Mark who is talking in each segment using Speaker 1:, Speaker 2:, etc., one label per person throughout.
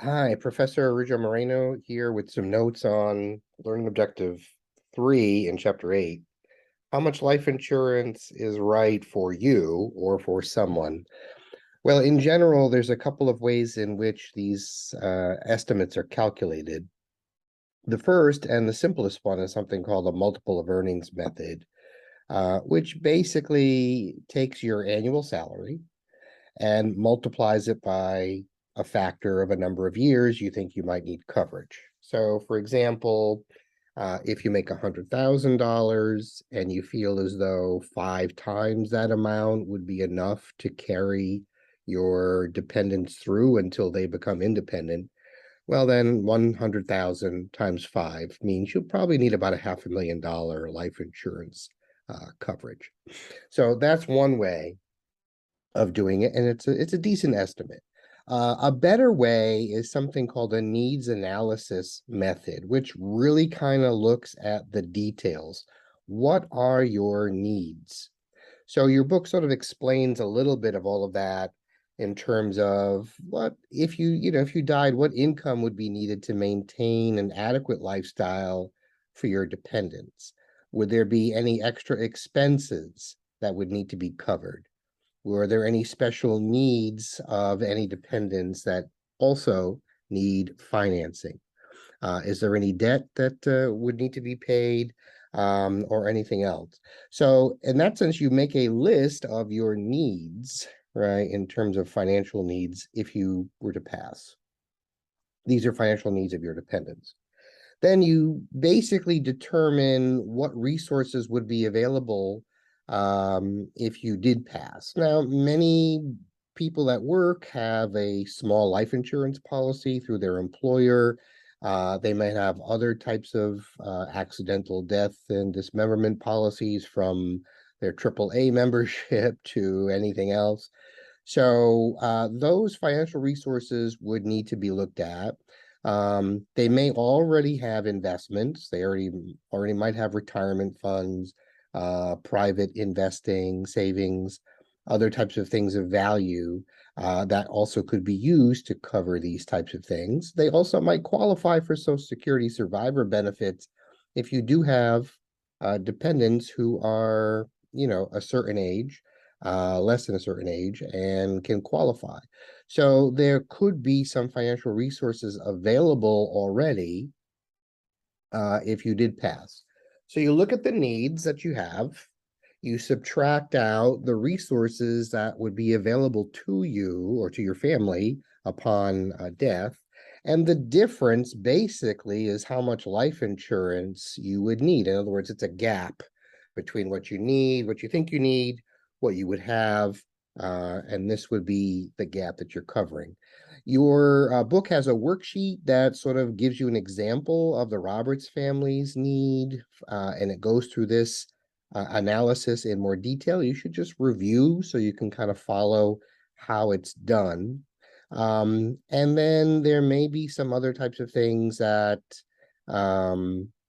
Speaker 1: Hi, Professor Rujo Moreno here with some notes on Learning Objective 3 in Chapter 8. How much life insurance is right for you or for someone? Well, in general, there's a couple of ways in which these estimates are calculated. The first and the simplest one is something called a multiple of earnings method, which basically takes your annual salary and multiplies it by a factor of a number of years you think you might need coverage. So, for example, if you make $100,000 and you feel as though 5 times that amount would be enough to carry your dependents through until they become independent, well, then 100,000 times 5 means you'll probably need about a $500,000 life insurance coverage. So that's one way of doing it, and it's a decent estimate. A better way is something called a needs analysis method, which really kind of looks at the details. What are your needs? So your book sort of explains a little bit of all of that in terms of what if if you died, what income would be needed to maintain an adequate lifestyle for your dependents? Would there be any extra expenses that would need to be covered? Were there any special needs of any dependents that also need financing? Is there any debt that would need to be paid, or anything else? So, in that sense, you make a list of your needs, right, in terms of financial needs if you were to pass. These are financial needs of your dependents. Then you basically determine what resources would be available if you did pass. Now, many people at work have a small life insurance policy through their employer. They might have other types of accidental death and dismemberment policies, from their AAA membership to anything else. So those financial resources would need to be looked at. They may already have investments. They already might have retirement funds, private investing, savings, other types of things of value that also could be used to cover these types of things. They also might qualify for Social Security survivor benefits if you do have dependents who are, a certain age, less than a certain age, and can qualify. So there could be some financial resources available already if you did pass. So you look at the needs that you have, you subtract out the resources that would be available to you or to your family upon death. And the difference basically is how much life insurance you would need. In other words, it's a gap between what you need, what you think you need, what you would have, and this would be the gap that you're covering. Your book has a worksheet that sort of gives you an example of the Roberts family's need, and it goes through this analysis in more detail. You should just review so you can kind of follow how it's done. And then there may be some other types of things that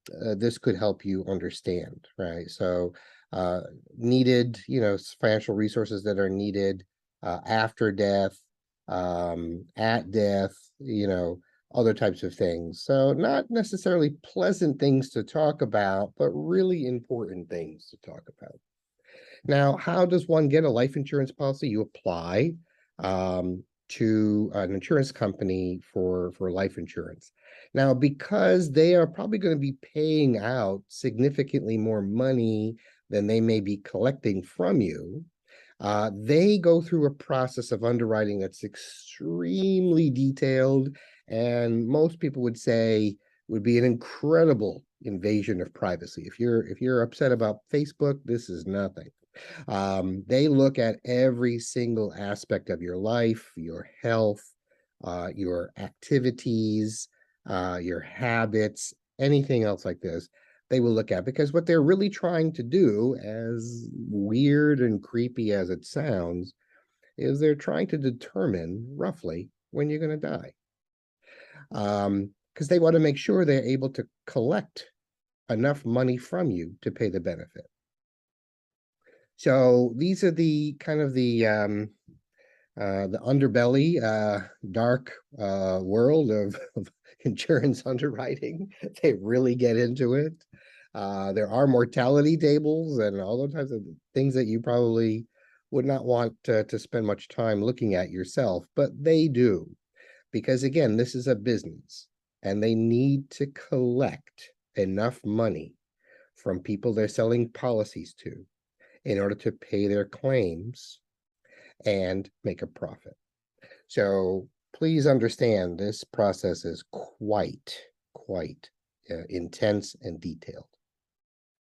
Speaker 1: this could help you understand, right? So needed, financial resources that are needed after death, at death, other types of things. So not necessarily pleasant things to talk about, but really important things to talk about. Now, how does one get a life insurance policy? You apply to an insurance company for life insurance. Now, because they are probably going to be paying out significantly more money than they may be collecting from you, they go through a process of underwriting that's extremely detailed, and most people would say would be an incredible invasion of privacy. If you're upset about Facebook, this is nothing. They look at every single aspect of your life, your health, your activities, your habits, anything else like this. They will look at, because what they're really trying to do, as weird and creepy as it sounds, is they're trying to determine roughly when you're going to die. Because they want to make sure they're able to collect enough money from you to pay the benefit. So these are the kind of The underbelly, dark world of insurance underwriting. They really get into it. There are mortality tables and all those types of things that you probably would not want to spend much time looking at yourself, but they do. Because again, this is a business and they need to collect enough money from people they're selling policies to in order to pay their claims and make a profit. So please understand this process is quite intense and detailed.